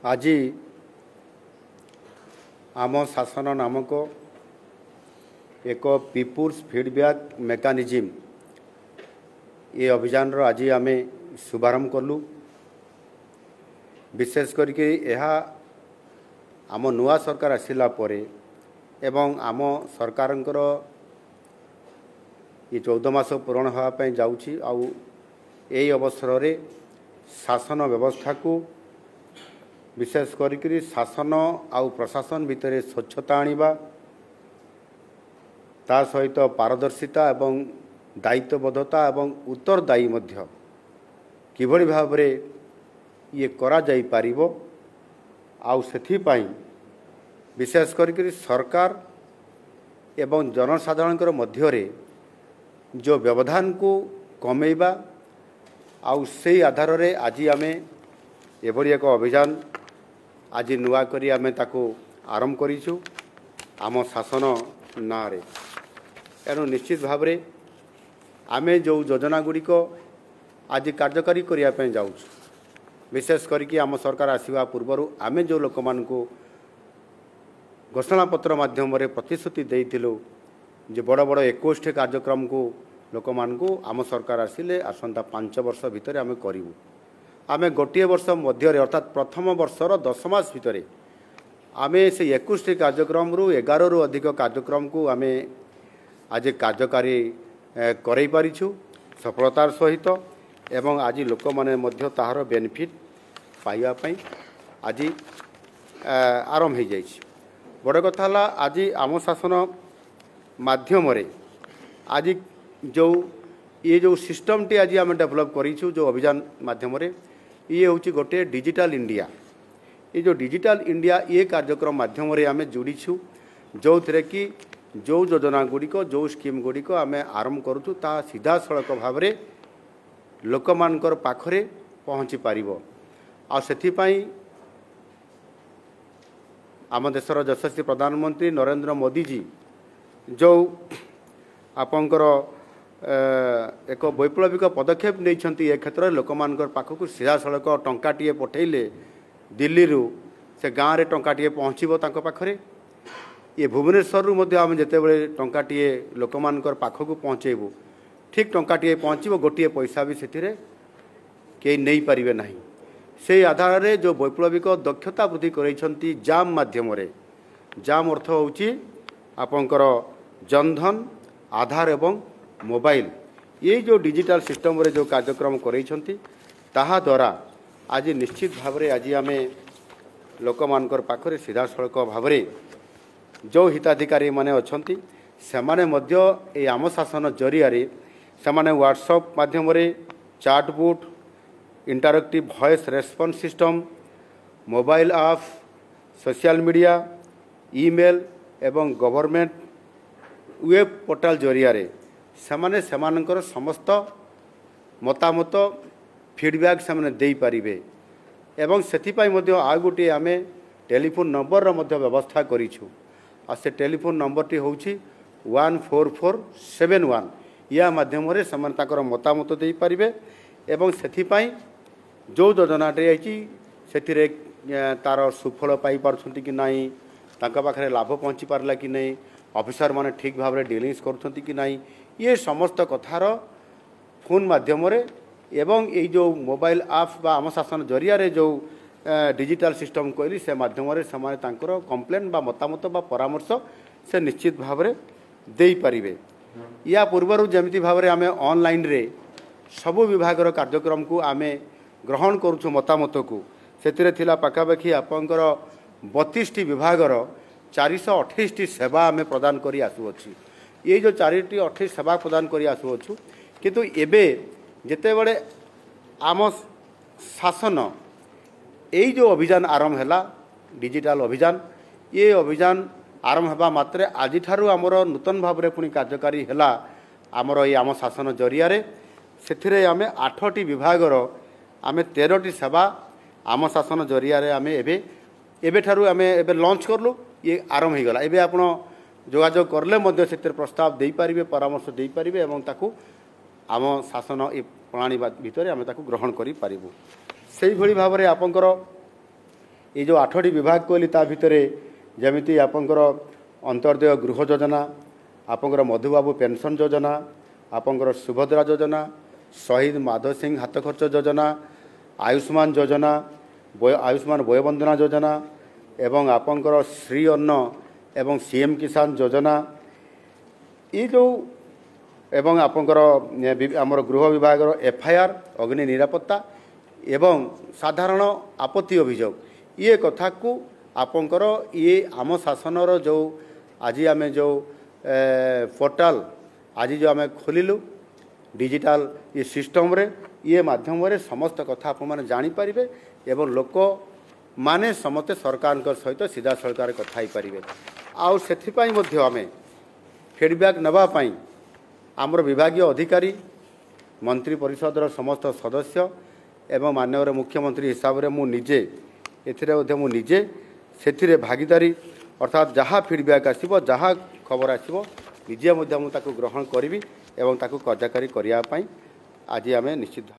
आज आम शासन नामक एक पीपुल्स फीडबैक मेकानिज्म ये अभियान आज आम शुभारंभ कलु। विशेष करके यह आम नुआ सरकार आसिला परे एवं आम सरकार ये 14 मास पूरण होगापी जाऊँगी आउ यही अवसर रे शासन व्यवस्था को विशेष करी शासन आउ प्रशासन भितर स्वच्छता आनिबा ता सहित पारदर्शिता एवं दायित्वबद्धता एवं उत्तरदायी मध्य किभली भाव रे ये करा जाई पारिबो आउ सेथिपाई विशेष करी सरकार एवं जनसाधारण मध्य रे जो व्यवधान को कमेबा आउ से आधार रे आज आमे एभली एक अभियान आज नुआ करी आमे ताको आरंभ करिछु आम शासन ना रे। एणु निश्चित भाव रे आमे जो योजना गुड़िक आज कार्यकारी करिया पे जाउछु। विशेष करके आम सरकार आसिबा पूर्व आमे जो लोक मान को घोषणा पत्र माध्यम रे प्रतिश्रुति देइथिलु जे बड़ बड़ 21 कार्यक्रम को लोक मान को आम सरकार आसिले आसंता 5 वर्ष भितर आमे करिवु। आमे गोटे वर्ष मध्य अर्थात प्रथम वर्षर 10 मास भितर आमे से 21 कार्यक्रम रु 11 रु अधिक कार्यक्रम को आमे आज कार्यकारी करई पारिछु सफलतार सहित एवं आज लोक माने मध्य ताहार बेनिफिट पाइबा पई आज आरंभ हो जाइछि। बड़ कथा ला आज आम शासन माध्यम रे आज जो ये जो सिस्टम टी आज आम डेवलप करिछु जो अभियान माध्यम रे ये होची गोटे डिजिटल इंडिया। ये जो डिजिटल इंडिया ये कार्यक्रम माध्यम रे आम जोड़ीछु जो थे कि जो योजना गुड़िक जो स्कीम गुड़िक आम आरंभ करूँ ता सीधा सड़क भाव रे लोक मानकर पाखरे पहुँची पारिबो। आ सेथिपाई आम देशर यशस्वी प्रधानमंत्री नरेंद्र मोदी जी जो आपंकर एक वैप्लविक पदक्षेप नहीं ए क्षेत्र में लोक मान पाखक सीधा सड़क टंकाटे पठेले दिल्ली रु से गाँव में टंकाटे पहुँचब पाखरे ये भुवनेश्वर रु आम जिते टंकाटे लोक मान पाखक पहुँचेबू ठीक टंकाटे पहुँचब गोटे पैसा भी से कई नहीं पारे ना से आधार रे जो वैप्लविक दक्षता वृद्धि कर जाम माध्यम जाम अर्थ होची आपंकर जनधन आधार एवं मोबाइल ये जो डिजिटल सिस्टम रे जो कार्यक्रम करैछंती ताहा द्वारा आज निश्चित भाव रे आज आमे लोक मानकर पाखरे सीधा सड़क भाव रे जो हिताधिकारी माने अछंती सेमाने मध्य ए आम शासन जरिया रे सेमाने व्हाट्सएप माध्यम रे chatbot interactive voice response system mobile app social media email एवं गवर्नमेंट वेब पोर्टल जरिया रे सेमाने सेमानकर समस्त मतामत फीडबैक सेमाने देई पारिबे एवं सेथिपाई मध्य आ गोटे आमे टेलीफोन नंबर रो मध्य व्यवस्था करिछु। आ से टेलीफोन नंबर टी होउछि 14471 या माध्यम रे सेमान ताकर मतामत देई पारिबे एवं सेथिपाई जो योजनाटे आइछि सेथिरे तार सुफल पाई पारछंती कि नाही ताका पाखरे लाभ पहुँची पारला कि नहीं ऑफिसर माने ठीक भाव रे डीलिंग्स करछंती कि नहीं ये समस्त कथार फोन माध्यम रे एवं ये जो मोबाइल ऐप बा आम शासन जरिया रे जो डिजिटल सिस्टम कहली से माध्यम रे समाने तांकर कंप्लेन बा मतामत बा परामर्श से निश्चित भाव रे देई परिबे। या पूर्वर जमिति भाव रे आमे ऑनलाइन रे सबु विभागर कार्यक्रम को आमे ग्रहण करूछु मतामत को सेतिरे थिला पाखापाखि आपंकर 32 टी विभागर 428 टी सेवा आमे प्रदान करी आसुअछि। ये जो 428 सेवा प्रदान करी आसुअछु किंतु एबे जेते बड़े आम शासन यही जो अभियान आरंभ हैला डिजिटल अभियान ये अभियान आरंभ हेबा मात्रे आज ठारू आमर नूतन भाव रे पुणी कार्यकारी हैला आमर ये आम शासन जरिया रे सेथिरे आमे 8टी विभागर आमे 13टी सेवा आम शासन जरिया रे आमे एबे ठारू आमे एबे लॉन्च करलु ये आरंभ हो गला। एबे आपण जोगाजोग करले मध्य से प्रस्ताव दे पारिबे परामर्श दे पारिबे एवं ताकू आम शासन ए प्रणाली भितर आम ताकू ग्रहण करि पारिबु। सेही भली भाव रे आपनकर ये जो 8टी विभाग कहली ता भितरे जमिति आपंकर अंतर्दय गृह योजना, आपंकर मधुबाबू पेंशन योजना, आपंकर सुभद्रा योजना, शहीद माधव सिंह हाथ खर्च योजना, आयुष्मान योजना, आयुष्मान वयोवंदना योजना एवं आपंकर श्री अन्न एवं सीएम किसान योजना, ये जो एवं आपंकर आमर गृह विभाग एफआईआर अग्नि निरापत्ता एवं साधारण आपत्ति अभियोग ये कथा को आपंकर ये आम शासनर जो आज आम जो पोर्टाल आज जो आम खोलु डिजिटल ये सिस्टम रे ये माध्यम रे समस्त कथा आप मैंने जानीपारे एवं लोक माने समस्ते सरकार सहित सीधा सरकार कथा पारे आउ से आम फीडबैक नवापाई आमर विभागीय अधिकारी मंत्री परिषदर समस्त सदस्य एवं माननीय मुख्यमंत्री हिसाब से मुझे एजे से भागीदारी अर्थात जहाँ फीडबैक आसो जहाँ खबर आसो निजे ग्रहण करी एवं कार्यकारी करने आज आम निश्चित।